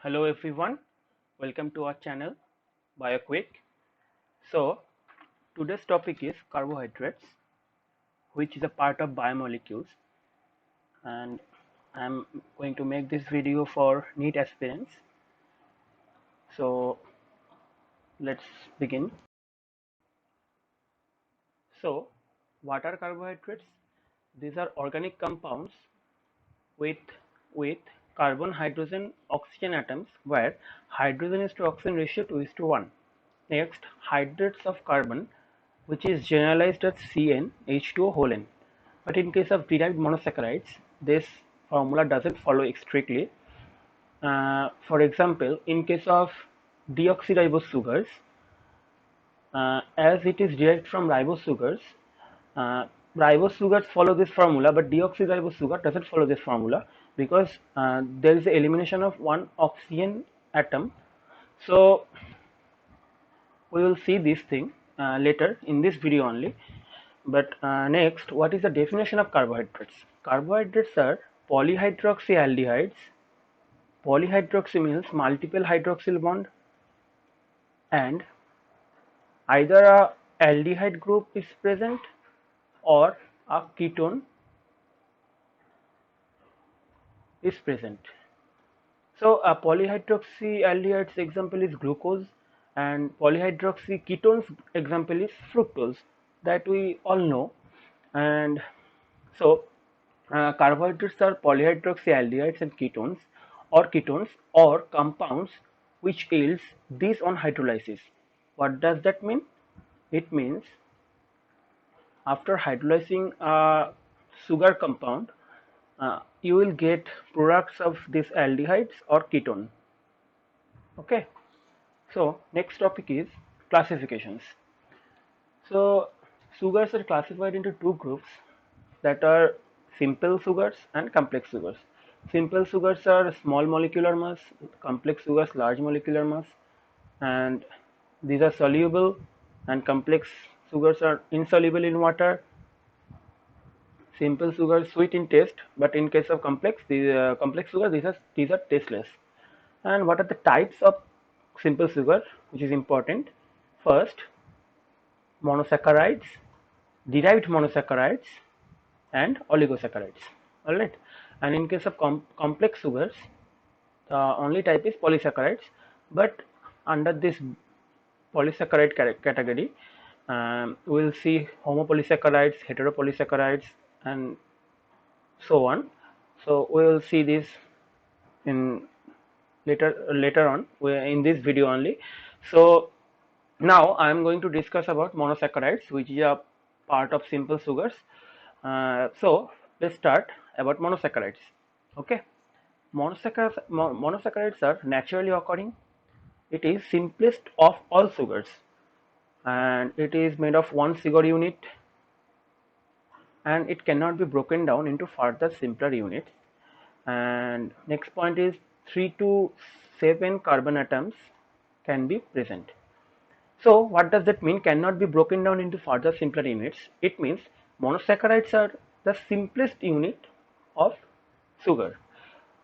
Hello everyone, welcome to our channel BioQuick. So today's topic is carbohydrates, which is a part of biomolecules, and I'm going to make this video for NEET aspirants. So let's begin. So what are carbohydrates? These are organic compounds with with carbon, hydrogen, oxygen atoms where hydrogen is to oxygen ratio 2:1. Next, hydrates of carbon, which is generalized as CnH2O whole n. But in case of derived monosaccharides, this formula doesn't follow strictly. For example, in case of deoxyribose sugars, as it is derived from ribose sugars, uh, ribose sugars follow this formula, but deoxyribose sugar doesn't follow this formula because there is the elimination of one oxygen atom. So we will see this thing later in this video only. But next, what is the definition of carbohydrates? Carbohydrates are polyhydroxyaldehydes. Polyhydroxy means multiple hydroxyl bond, and either a aldehyde group is present or a ketone is present. So a polyhydroxyaldehydes example is glucose, and polyhydroxy ketones example is fructose, that we all know. And so carbohydrates are polyhydroxyaldehydes and ketones or compounds which yields these on hydrolysis. What does that mean? It means after hydrolyzing a sugar compound, you will get products of these aldehydes or ketone. Okay. So next topic is classifications. So sugars are classified into two groups, that are simple sugars and complex sugars. Simple sugars are small molecular mass, complex sugars large molecular mass, and these are soluble, and complex sugars are insoluble in water. Simple sugars sweet in taste, but in case of complex sugar, these are tasteless. And what are the types of simple sugar, which is important? First, monosaccharides, derived monosaccharides, and oligosaccharides. All right. And in case of complex sugars, the only type is polysaccharides. But under this polysaccharide category, we will see homopolysaccharides, heteropolysaccharides, and so on. So we will see this in later on in this video only. So now I am going to discuss about monosaccharides, which is a part of simple sugars. So let's start about monosaccharides. Okay, monosaccharides are naturally occurring. It is simplest of all sugars, and it is made of one sugar unit, and it cannot be broken down into further simpler units. And next point is 3 to 7 carbon atoms can be present. So what does that mean, cannot be broken down into further simpler units? It means monosaccharides are the simplest unit of sugar.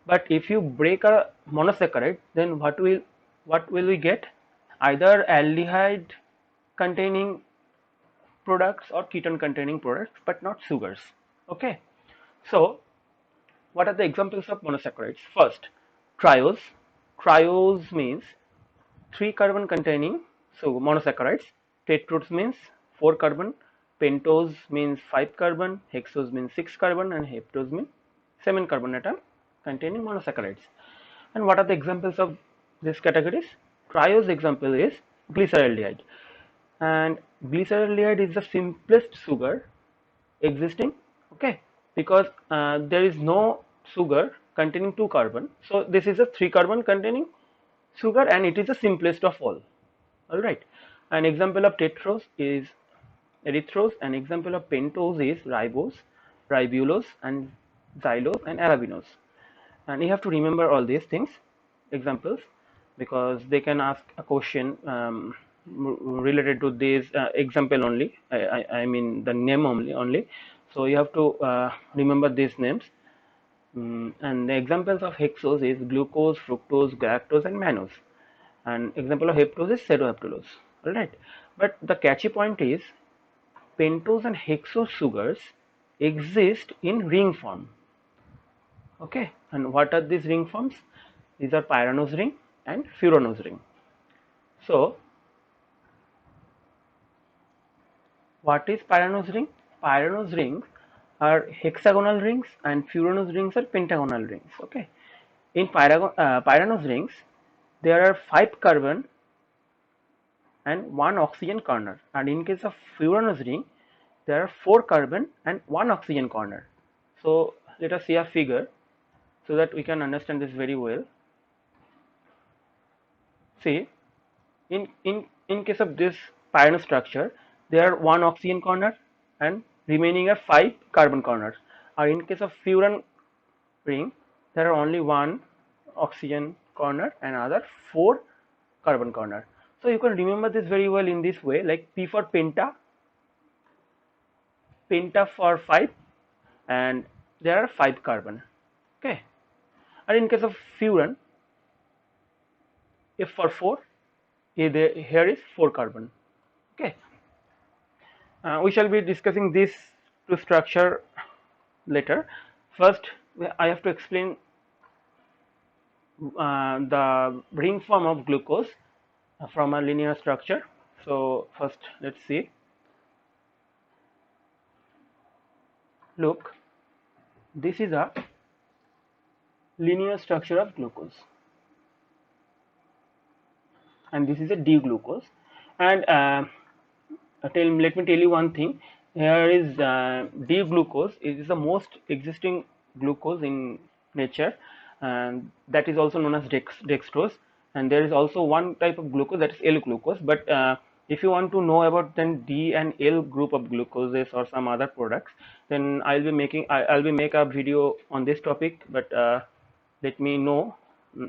But if you break a monosaccharide, then what will we get? Either aldehyde containing products or ketone containing products, but not sugars. Okay. So what are the examples of monosaccharides? First, triose. Triose means 3 carbon containing monosaccharides. Tetrose means 4 carbon. Pentose means 5 carbon. Hexose means 6 carbon, and heptose means 7 carbon atom containing monosaccharides. And what are the examples of these categories? Triose example is glyceraldehyde, and glyceraldehyde is the simplest sugar existing. Okay, because there is no sugar containing 2 carbon, so this is a 3 carbon containing sugar, and it is the simplest of all. All right. An example of tetrose is erythrose. An example of pentose is ribose, ribulose, and xylose and arabinose. And you have to remember all these things, examples, because they can ask a question related to this example only. I mean the name only. So you have to remember these names. And the examples of hexose is glucose, fructose, galactose, and mannose. And example of heptose is pseudoheptulose. All right, but the catchy point is pentose and hexose sugars exist in ring form. Okay, and what are these ring forms? These are pyranose ring and furanose ring. So what is pyranose ring? Pyranose rings are hexagonal rings and furanose rings are pentagonal rings. Okay, in pyranose rings there are 5 carbon and 1 oxygen corner, and in case of furanose ring there are 4 carbon and 1 oxygen corner. So let us see a figure so that we can understand this very well. See, in case of this pyranose structure, there are 1 oxygen corner and remaining are 5 carbon corners. Or in case of furan ring, there are only 1 oxygen corner and other 4 carbon corner. So you can remember this very well in this way, like P for penta, penta for 5, and there are 5 carbon. Okay, and in case of furan, F for 4, here is 4 carbon. Okay, we shall be discussing this to structure later. First, I have to explain the ring form of glucose from a linear structure. So first, let's see. Look, this is a linear structure of glucose, and this is a D-glucose. And let me tell you one thing. Here is D-glucose. It is the most existing glucose in nature, and that is also known as dextrose. And there is also one type of glucose, that is L-glucose. But if you want to know about then D and L group of glucoses or some other products, then I'll be make a video on this topic. But let me know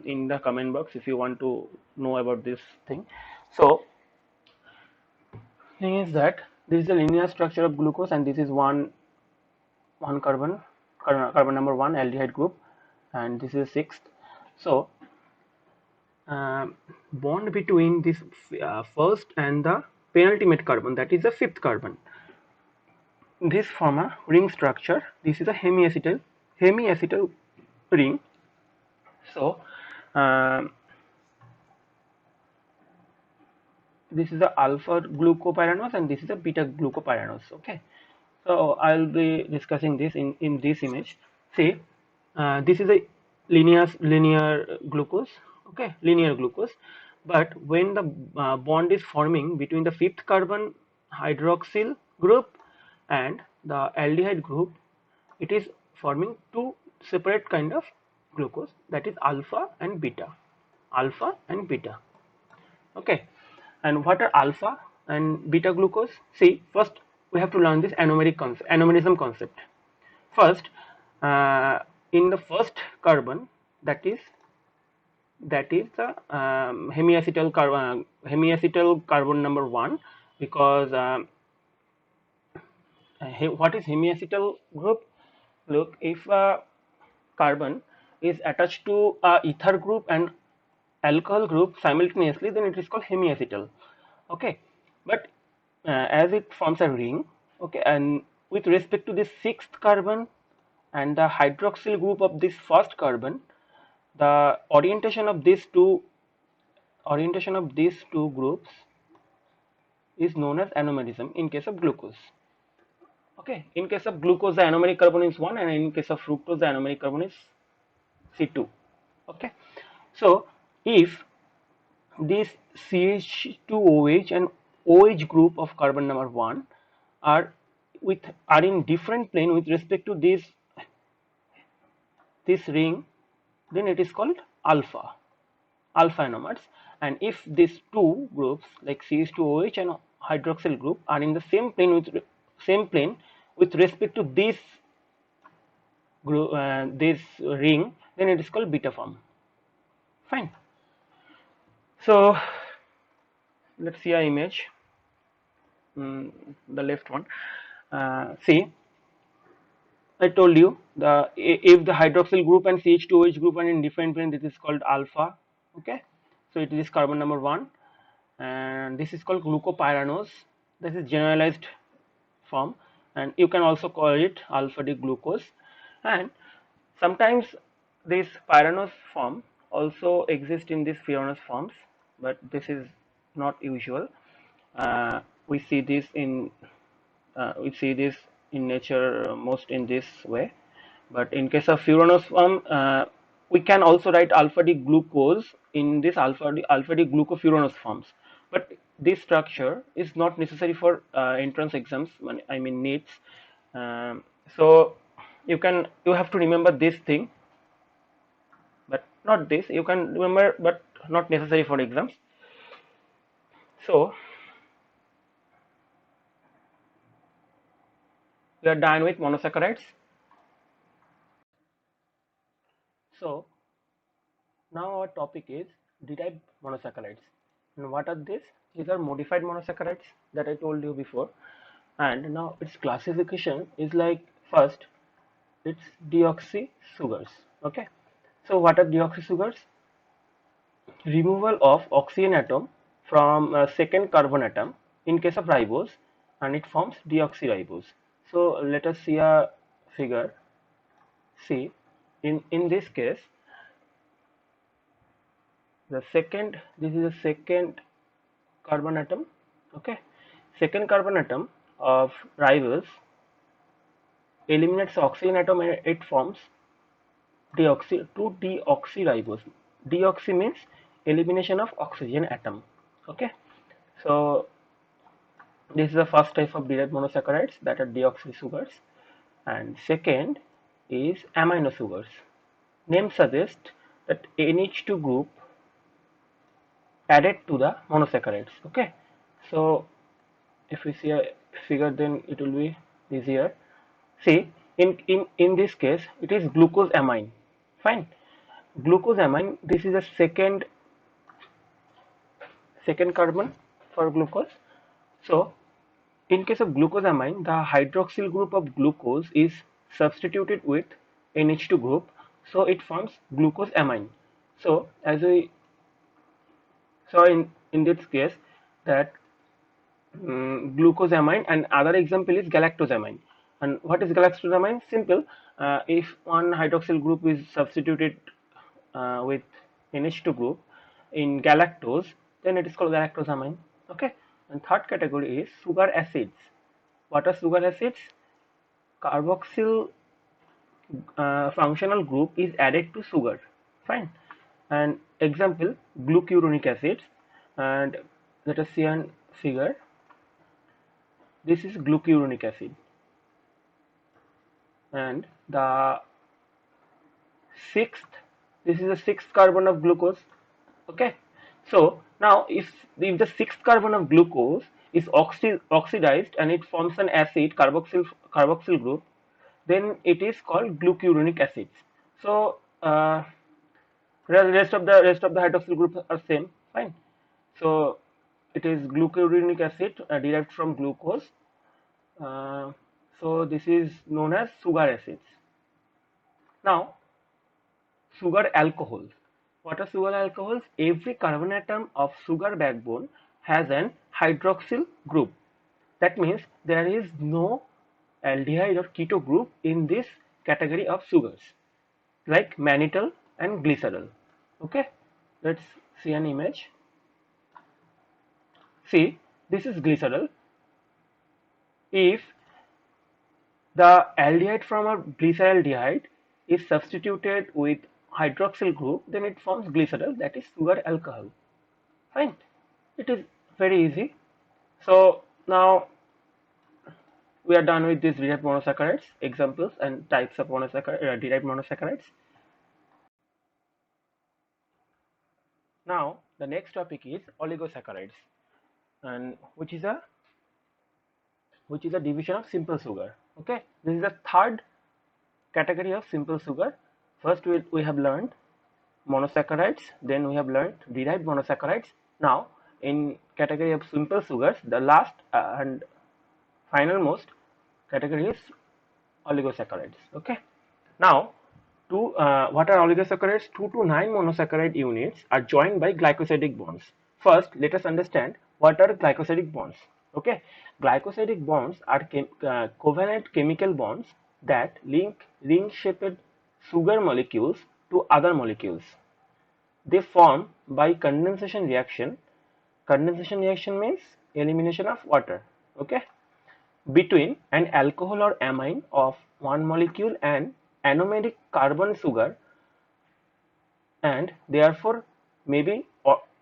in the comment box if you want to know about this thing. So thing is that this is a linear structure of glucose, and this is one carbon number 1 aldehyde group, and this is sixth. So bond between this first and the penultimate carbon, that is the fifth carbon, this form a ring structure. This is a hemiacetal ring. So this is the alpha glucopyranose and this is a beta glucopyranose. Okay, so I'll be discussing this in this image. See, this is a linear glucose. Okay, linear glucose. But when the bond is forming between the fifth carbon hydroxyl group and the aldehyde group, it is forming two separate kind of glucose, that is alpha and beta. Alpha and beta. Okay, and what are alpha and beta glucose? See, first we have to learn this anomerism concept. First, in the first carbon, that is the hemiacetal carbon number 1, because what is hemiacetal group? Look, if a carbon is attached to a ether group and alcohol group simultaneously, then it is called hemiacetal. Okay, but as it forms a ring, okay, and with respect to this sixth carbon and the hydroxyl group of this first carbon, the orientation of these two groups is known as anomerism in case of glucose. Okay, in case of glucose the anomeric carbon is 1, and in case of fructose the anomeric carbon is C2. Okay, so if this CH2OH and OH group of carbon number 1 are in different plane with respect to this ring, then it is called alpha anomers. And if these two groups like CH2OH and hydroxyl group are in the same plane with respect to this group, this ring, then it is called beta form. Fine. So let's see our image. The left one. See, I told you if the hydroxyl group and CH2OH group are in different plane, this is called alpha. Okay, so it is carbon number 1, and this is called glucopyranose. This is generalized form, and you can also call it alpha D glucose. And sometimes this pyranose form also exists in these furanose forms, but this is not usual. We see this in nature most in this way. But in case of furanose form, we can also write alpha D glucose in this alpha D glucofuranose forms. But this structure is not necessary for entrance exams. I mean NEETs. Um, so you have to remember this thing, but not this. You can remember, but not necessary for exams. So we are done with monosaccharides. So now our topic is derived monosaccharides. And what are these? These are modified monosaccharides that I told you before. And now its classification is like, first it's deoxy sugars. Okay. So what are deoxy sugars? Removal of oxygen atom from a second carbon atom in case of ribose, and it forms deoxyribose. So let us see a figure. See, in this case, this is the second carbon atom. Okay, second carbon atom of ribose eliminates oxygen atom and it forms deoxyribose. Deoxy means elimination of oxygen atom. Okay, so this is the first type of derived monosaccharides, that are deoxy sugars, and second is amino sugars. Name suggests that NH2 group added to the monosaccharides. Okay, so if we see a figure, then it will be easier. See, in this case, it is glucose amine. Fine, glucose amine. This is a second carbon for glucose. So in case of glucosamine, the hydroxyl group of glucose is substituted with NH2 group, so it forms glucosamine. So as we saw in this case, that glucosamine, and other example is galactosamine. And what is galactosamine? Simple. If one hydroxyl group is substituted with NH2 group in galactose, then it is called galactosamine. Okay. And third category is sugar acids. What are sugar acids? Carboxyl functional group is added to sugar. Fine. And example, glucuronic acids. And let us see a figure. This is glucuronic acid, and the sixth, this is the sixth carbon of glucose. Okay, so now if the sixth carbon of glucose is oxidized and it forms an acid, carboxyl group, then it is called glucuronic acids. So rest of the hydroxyl groups are same. Fine. So it is glucuronic acid derived from glucose. Uh, so this is known as sugar acids. Now, sugar alcohols. What are sugar alcohols? Every carbon atom of sugar backbone has an hydroxyl group. That means there is no aldehyde or keto group in this category of sugars, like mannitol and glycerol. Okay, let's see an image. See, this is glycerol. If the aldehyde from a glyceraldehyde is substituted with hydroxyl group, then it forms glycerol, that is sugar alcohol. Fine. It is very easy. So now we are done with these derived monosaccharides, examples and types of derived monosaccharides. Now the next topic is oligosaccharides, and which is a division of simple sugar. Okay, this is the third category of simple sugar. First we have learned monosaccharides, then we have learned derived monosaccharides. Now in category of simple sugars, the last and final most category is oligosaccharides. Okay. Now, what are oligosaccharides? 2 to 9 monosaccharide units are joined by glycosidic bonds. First, let us understand what are glycosidic bonds. Okay, glycosidic bonds are covalent chemical bonds that link ring-shaped sugar molecules to other molecules. They form by condensation reaction. Condensation reaction means elimination of water. Okay, between an alcohol or amine of one molecule and anomeric carbon sugar, and therefore may be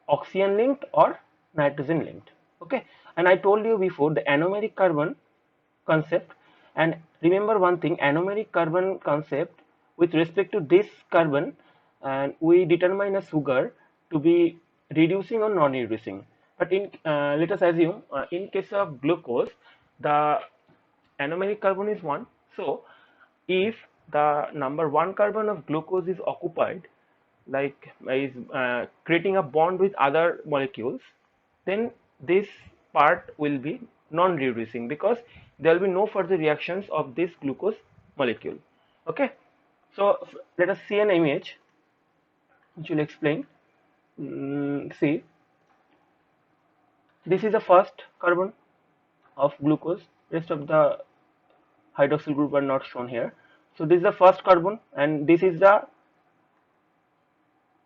oxygen linked or nitrogen linked. Okay, and I told you before the anomeric carbon concept, and remember one thing, anomeric carbon concept, with respect to this carbon, and we determine a sugar to be reducing or non-reducing. But in let us assume in case of glucose, the anomeric carbon is 1. So if the number 1 carbon of glucose is occupied, like is creating a bond with other molecules, then this part will be non-reducing because there will be no further reactions of this glucose molecule. Okay, so let us see an image which will explain. See, this is the first carbon of glucose. Rest of the hydroxyl group are not shown here. So this is the first carbon, and this is the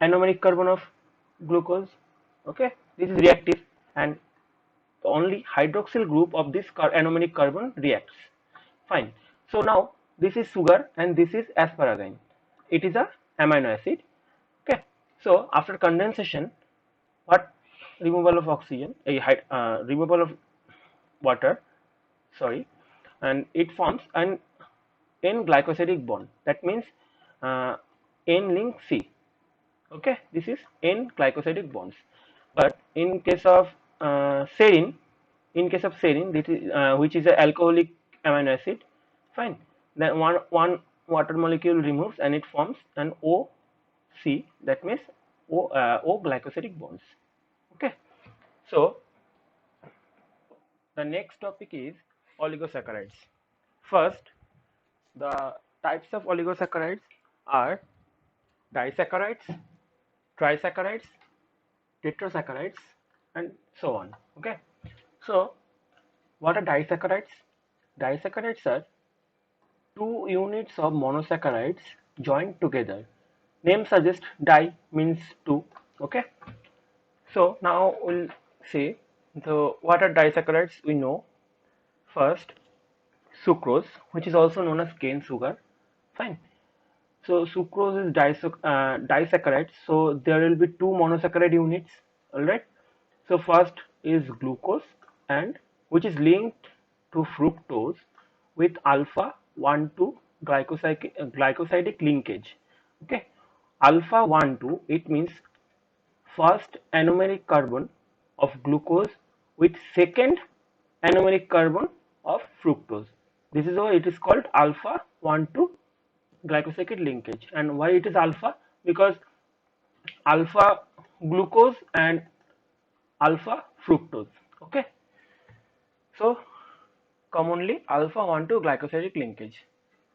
anomeric carbon of glucose. Okay, this is reactive, and only hydroxyl group of this anomeric carbon reacts. Fine. So now this is sugar and this is asparagine. It is a amino acid. Okay. So after condensation, what removal of oxygen, removal of water, sorry, and it forms an N-glycosidic bond. That means N link C. Okay, this is N-glycosidic bonds. But in case of serine, this is which is an alcoholic amino acid, fine. Then one water molecule removes and it forms an OC. That means O glycosidic bonds. Okay. So the next topic is oligosaccharides. First, the types of oligosaccharides are disaccharides, trisaccharides, tetrasaccharides, and so on. Okay. So what are disaccharides? Disaccharides are two units of monosaccharides joined together. Name suggests di means two. Okay. So now we'll say the what are disaccharides. We know first sucrose, which is also known as cane sugar. Fine. So sucrose is disaccharide. So there will be two monosaccharide units. All right. So first is glucose, and which is linked to fructose with alpha 1,2 glycosidic linkage. Okay, alpha 1,2, it means first anomeric carbon of glucose with second anomeric carbon of fructose. This is why it is called alpha 1,2 glycosidic linkage. And why it is alpha? Because alpha glucose and alpha fructose. Okay, so commonly alpha 1,2 glycosidic linkage.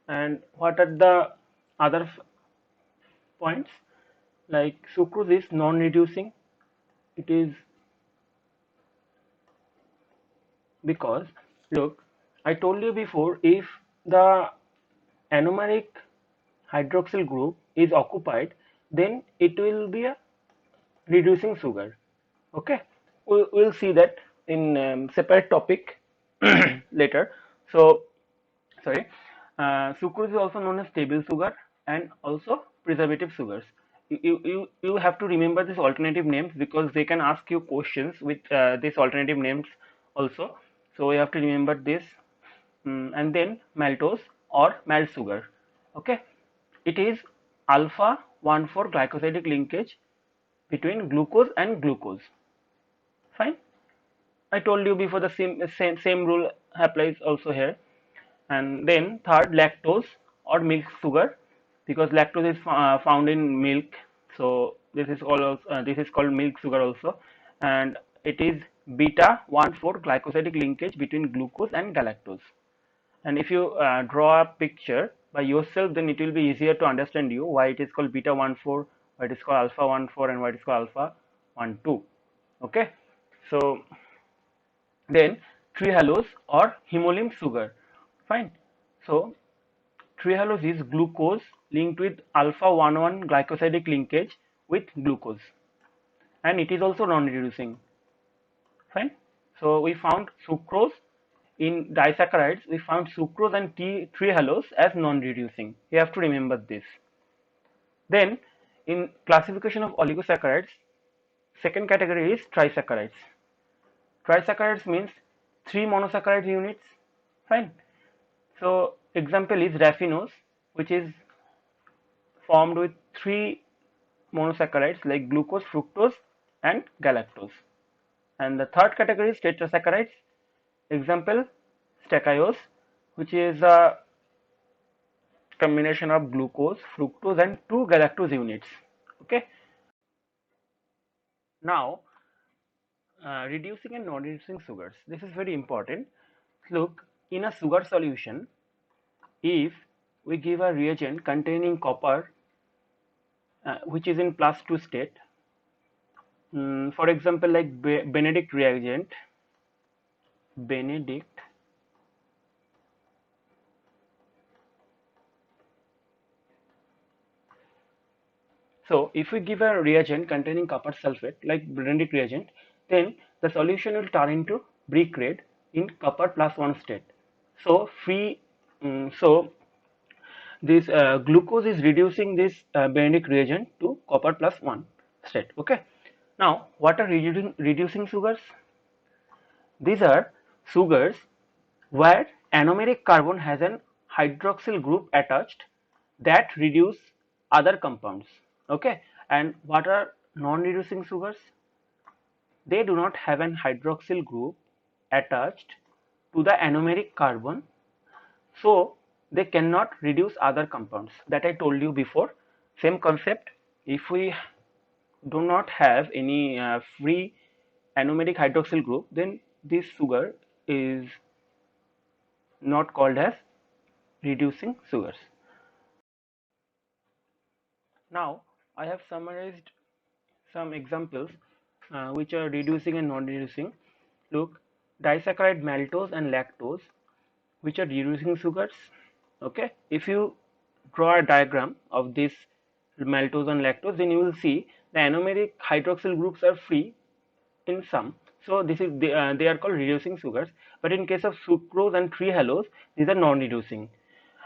And what are the other points? Like sucrose is non-reducing. It is because, look, I told you before, if the anomeric hydroxyl group is occupied, then it will be a reducing sugar. Okay, we'll see that in separate topic later. So sorry, sucrose is also known as table sugar and also preservative sugars. You have to remember these alternative names because they can ask you questions with these alternative names also. So you have to remember this. And then maltose or malt sugar. Okay, it is alpha 1,4 glycosidic linkage between glucose and glucose. Fine. I told you before the same rule applies also here. And then third, lactose or milk sugar, because lactose is found in milk. So this is called milk sugar also, and it is beta 1,4 glycosidic linkage between glucose and galactose. And if you draw a picture by yourself, then it will be easier to understand you why it is called beta 1,4, why it is called alpha 1,4, and why it is called alpha 1,2. Okay, so then trehalose or hemolymph sugar. Fine. So trehalose is glucose linked with alpha 1,1 glycosidic linkage with glucose, and it is also non-reducing. Fine. So we found sucrose in disaccharides. We found sucrose and trehalose as non-reducing. You have to remember this. Then, in classification of oligosaccharides, second category is trisaccharides. Trisaccharides means three monosaccharide units. Fine. So example is raffinose, which is formed with three monosaccharides like glucose, fructose, and galactose. And the third category is tetrasaccharides. Example, stachyose, which is a combination of glucose, fructose, and two galactose units. Okay. Now, reducing and non-reducing sugars. This is very important. Look, in a sugar solution, if we give a reagent containing copper, which is in +2 state, for example, like Benedict reagent, Benedict So if we give a reagent containing copper sulfate like Benedict reagent, then the solution will turn into brick red in copper +1 state. So this glucose is reducing this Benedict reagent to copper +1 state. Okay. Now what are reducing sugars? These are sugars where anomeric carbon has an hydroxyl group attached that reduce other compounds. Okay. And what are non-reducing sugars? They do not have an hydroxyl group attached to the anomeric carbon, so they cannot reduce other compounds. That I told you before. Same concept. If we do not have any free anomeric hydroxyl group, then this sugar is not called as reducing sugars. Now I have summarized some examples which are reducing and non-reducing. Look, disaccharide maltose and lactose, which are reducing sugars. Okay, if you draw a diagram of this maltose and lactose, then you will see the anomeric hydroxyl groups are free in some. So this is they are called reducing sugars. But in case of sucrose and trehalose, these are non-reducing.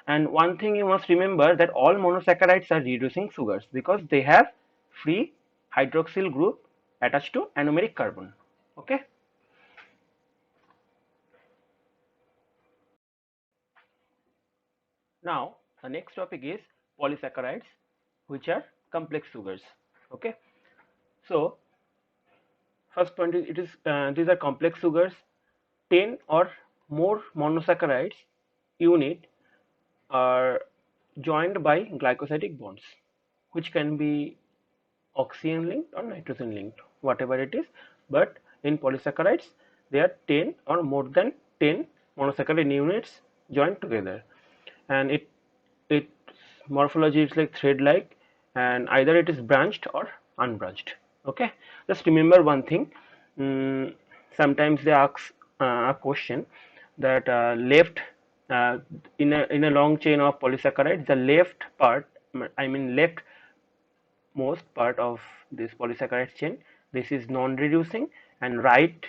And one thing you must remember, that all monosaccharides are reducing sugars because they have free hydroxyl group attached to anomeric carbon. Okay. Now the next topic is polysaccharides, which are complex sugars. Okay. So first point is these are complex sugars. 10 or more monosaccharides unit are joined by glycosidic bonds, which can be oxygen linked or nitrogen linked, whatever it is. But in polysaccharides, there are 10 or more than 10 monosaccharide units joined together, and its morphology is like thread like, and either it is branched or unbranched. Okay, just remember one thing. Sometimes they ask a question that left in a long chain of polysaccharides, the left part, I mean left most part of this polysaccharide chain, this is non-reducing, and right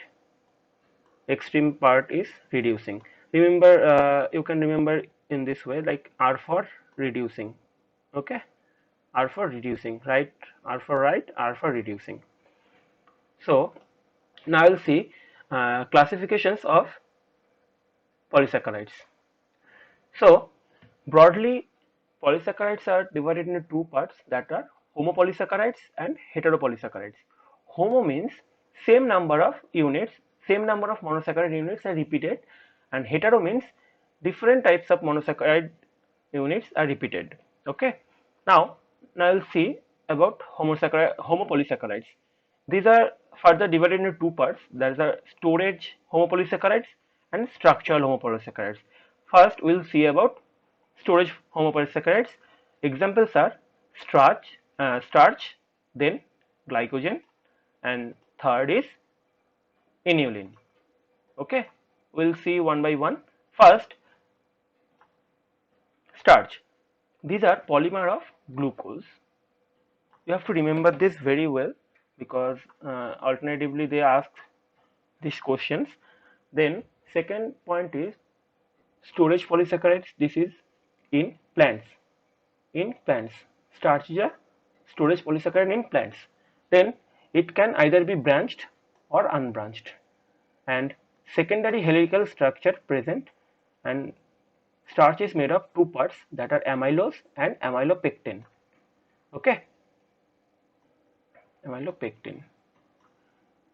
extreme part is reducing. Remember, you can remember in this way, like R for reducing. Okay, R for reducing, right, R for right, R for reducing. So now we'll see classifications of polysaccharides. So broadly, polysaccharides are divided into two parts, that are homopolysaccharides and heteropolysaccharides. Homo means same number of units, same number of monosaccharide units are repeated, and hetero means different types of monosaccharide units are repeated. Okay. Now we'll see about homopolysaccharides. These are further divided into two parts, that is storage homopolysaccharides and structural homopolysaccharides. First, we'll see about storage homopolysaccharides. Examples are starch, then glycogen, and third is inulin. Okay, we'll see one by one. First, starch. These are polymer of glucose. You have to remember this very well because alternatively they ask these questions. Then second point is storage polysaccharides. This is in plants. In plants, starch is a storage polysaccharide in plants. Then it can either be branched or unbranched. And secondary helical structure present, and starch is made of two parts, that are amylose and amylopectin. Okay, amylopectin.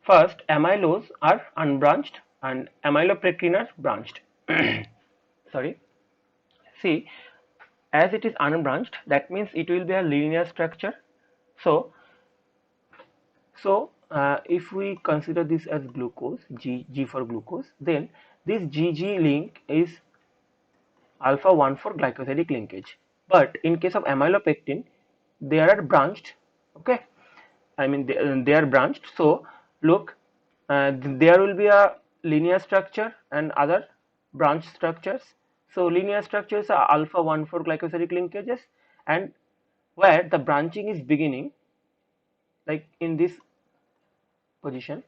First, amylose are unbranched and amylopectin are branched. Sorry. See, as it is unbranched, that means it will be a linear structure. So if we consider this as glucose, G for glucose, then this GG link is alpha 1 for glycosidic linkage. But in case of amylopectin, they are branched. Okay, I mean they are branched. So look, there will be a linear structure and other branch structures. So linear structures are alpha 1 for glycosidic linkages, and where the branching is beginning, like in this position,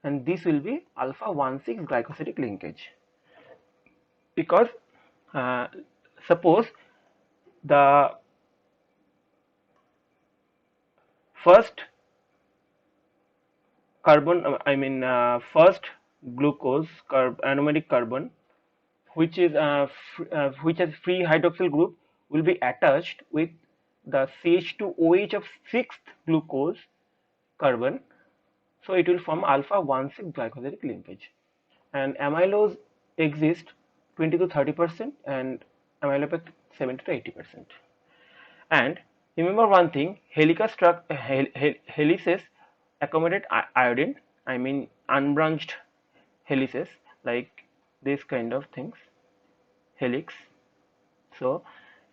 and this will be alpha 1,6 glycosidic linkage. Because uh, suppose the first carbon, first glucose aromatic carbon, which is which has free hydroxyl group, will be attached with the CH2OH of sixth glucose carbon. So it will form alpha 1,6 glycosidic linkage. And amylose exists 20 to 30% and amylopectin 70 to 80%. And remember one thing, helices accommodate iodine, I mean unbranched helices, like this kind of things, helix. So,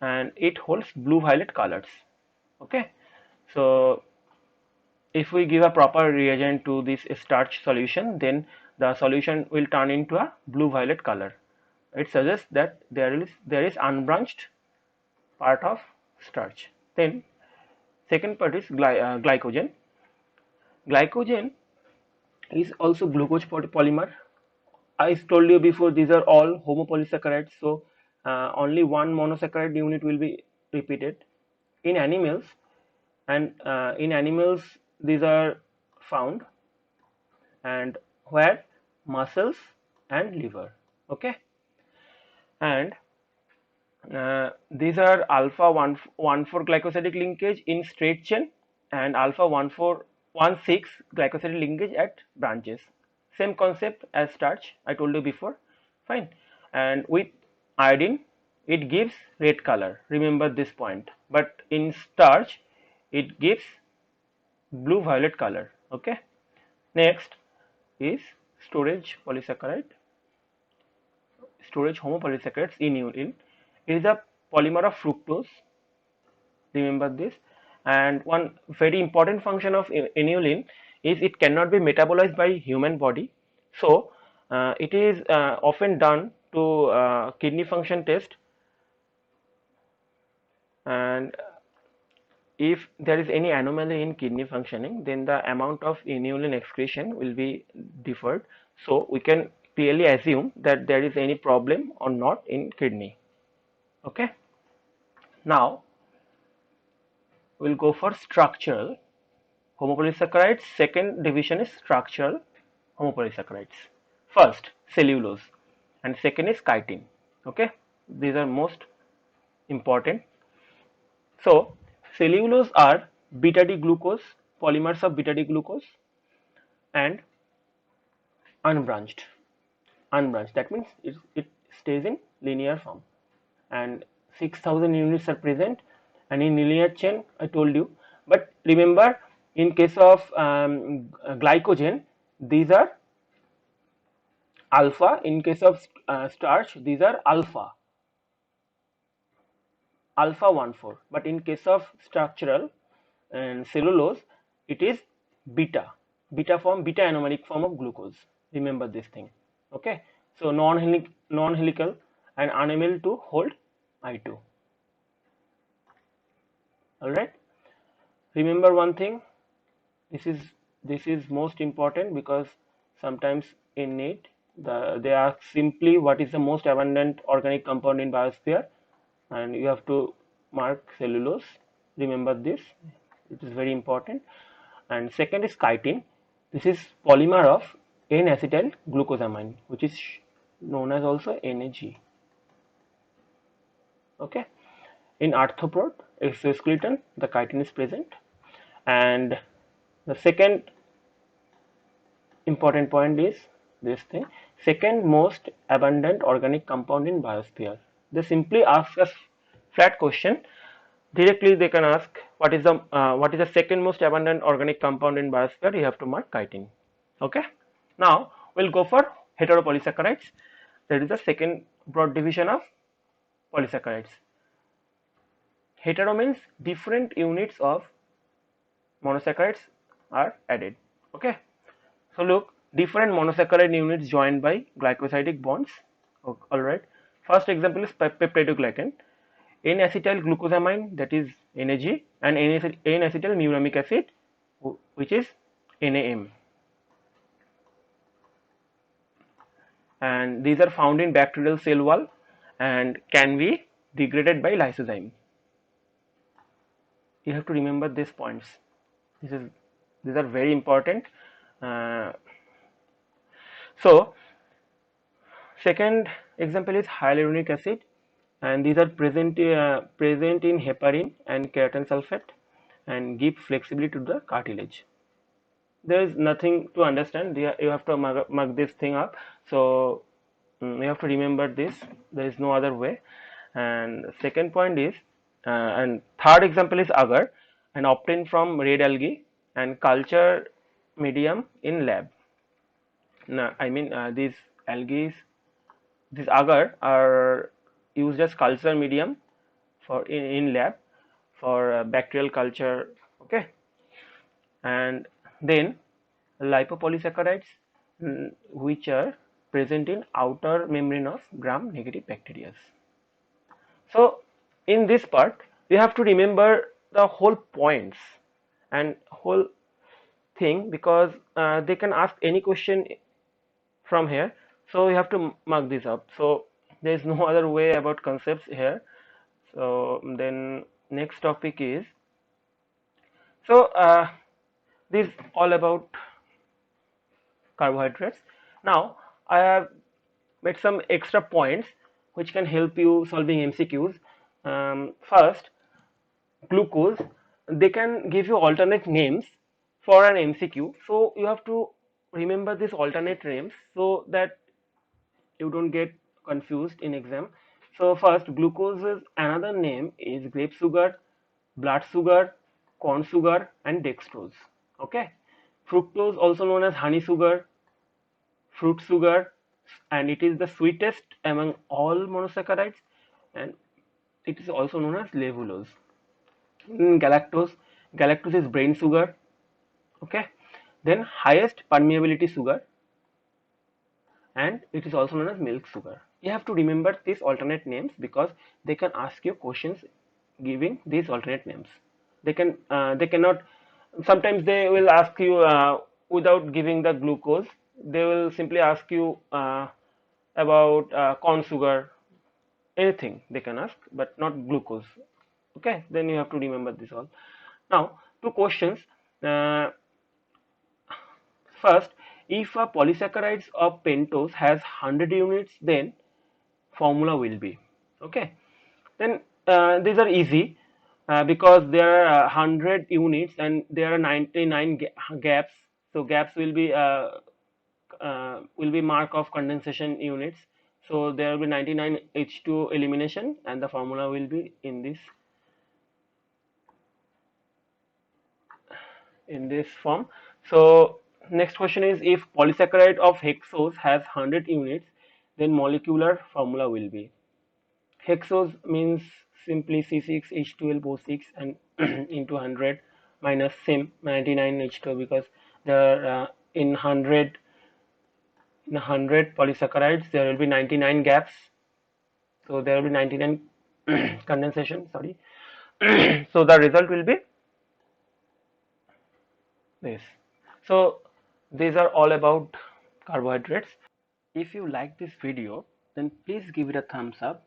and it holds blue violet colors. Okay, so if we give a proper reagent to this starch solution, then the solution will turn into a blue violet color. It suggests that there is unbranched part of starch. Then second part is glycogen. Glycogen is also glucose polymer. I told you before, these are all homopolysaccharides, so only one monosaccharide unit will be repeated in animals. And in animals these are found, and where muscles and liver. Okay, and these are alpha 1 4 glycosidic linkage in straight chain and alpha 1,6 glycosidic linkage at branches. Same concept as starch, I told you before. Fine. And with iodine it gives red color, remember this point, but in starch it gives blue violet color. Okay, next is storage polysaccharide, storage homopolysaccharides in urine. It is a polymer of fructose, remember this. And one very important function of inulin is it cannot be metabolized by human body. So it is often done to kidney function test, and if there is any anomaly in kidney functioning, then the amount of inulin excretion will be differed. So we can clearly assume that there is any problem or not in kidney. Okay, now we'll go for structural homopolysaccharides. Second division is structural homopolysaccharides. First cellulose and second is chitin. Okay, these are most important. So cellulose are beta D glucose, polymers of beta D glucose, and unbranched. Unbranched, that means it stays in linear form, and 6,000 units are present, and in linear chain I told you. But remember, in case of glycogen, these are alpha. In case of starch, these are alpha. alpha 1,4, but in case of structural and cellulose it is beta form, beta anomeric form of glucose. Remember this thing. Okay, so non-helical and unable to hold I2. All right, remember one thing, this is most important because sometimes in NEET they ask simply what is the most abundant organic compound in biosphere, and you have to mark cellulose. Remember this, it is very important. And second is chitin. This is polymer of N-acetyl glucosamine, which is known as also NAG. Okay, in arthropod exoskeleton the chitin is present. And the second important point is this thing, second most abundant organic compound in biosphere. They simply ask us flat question. Directly they can ask what is the second most abundant organic compound in biosphere. You have to mark chitin. Okay, now we'll go for heteropolysaccharides. That is the second broad division of polysaccharides. Hetero means different units of monosaccharides are added. Okay, so look, different monosaccharide units joined by glycosidic bonds. All right, first example is peptidoglycan, N-acetyl glucosamine, that is NAG, and N-acetyl muramic acid, which is NAM, and these are found in bacterial cell wall and can be degraded by lysozyme. You have to remember these points. These are very important. So second example is hyaluronic acid, and these are present in heparin and keratin sulfate and give flexibility to the cartilage. There is nothing to understand. You have to mug this thing up. So you have to remember this. There is no other way. And second point is, and third example is agar, and obtained from red algae and culture medium in lab. Now, I mean these algae, these agar are used as culture medium for in lab for bacterial culture. Okay, and then lipopolysaccharides, which are present in outer membrane of gram negative bacteria. So in this part you have to remember the whole points and whole thing, because they can ask any question from here, so you have to mark this up. So there is no other way about concepts here. So then next topic is, so this all about carbohydrates. Now I have made some extra points which can help you solving MCQs. First, glucose, they can give you alternate names for an MCQ, so you have to remember these alternate names so that you don't get confused in exam. So first, glucose's another name is grape sugar, blood sugar, corn sugar, and dextrose. Okay, fructose, also known as honey sugar, fruit sugar, and it is the sweetest among all monosaccharides, and it is also known as levulose. Galactose is brain sugar. Okay, then highest permeability sugar, and it is also known as milk sugar. You have to remember these alternate names because they can ask you questions giving these alternate names. They cannot, sometimes they will ask you without giving the glucose. They will simply ask you about corn sugar, anything they can ask, but not glucose. Okay, then you have to remember this all. Now two questions. First, if a polysaccharides of pentose has 100 units, then formula will be, okay. Then these are easy because there are 100 units and there are 99 gaps. So gaps will be mark of condensation units. So there will be 99 H2O elimination, and the formula will be in this form. So next question is, if polysaccharide of hexose has 100 units, then molecular formula will be, hexose means simply C6H12O6 and into 100 minus same 99H2, because there in 100 polysaccharides there will be 99 gaps, so there will be 99 condensation, sorry. So the result will be this. So these are all about carbohydrates. If you like this video, then please give it a thumbs up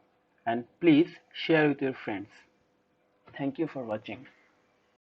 and please share with your friends. Thank you for watching.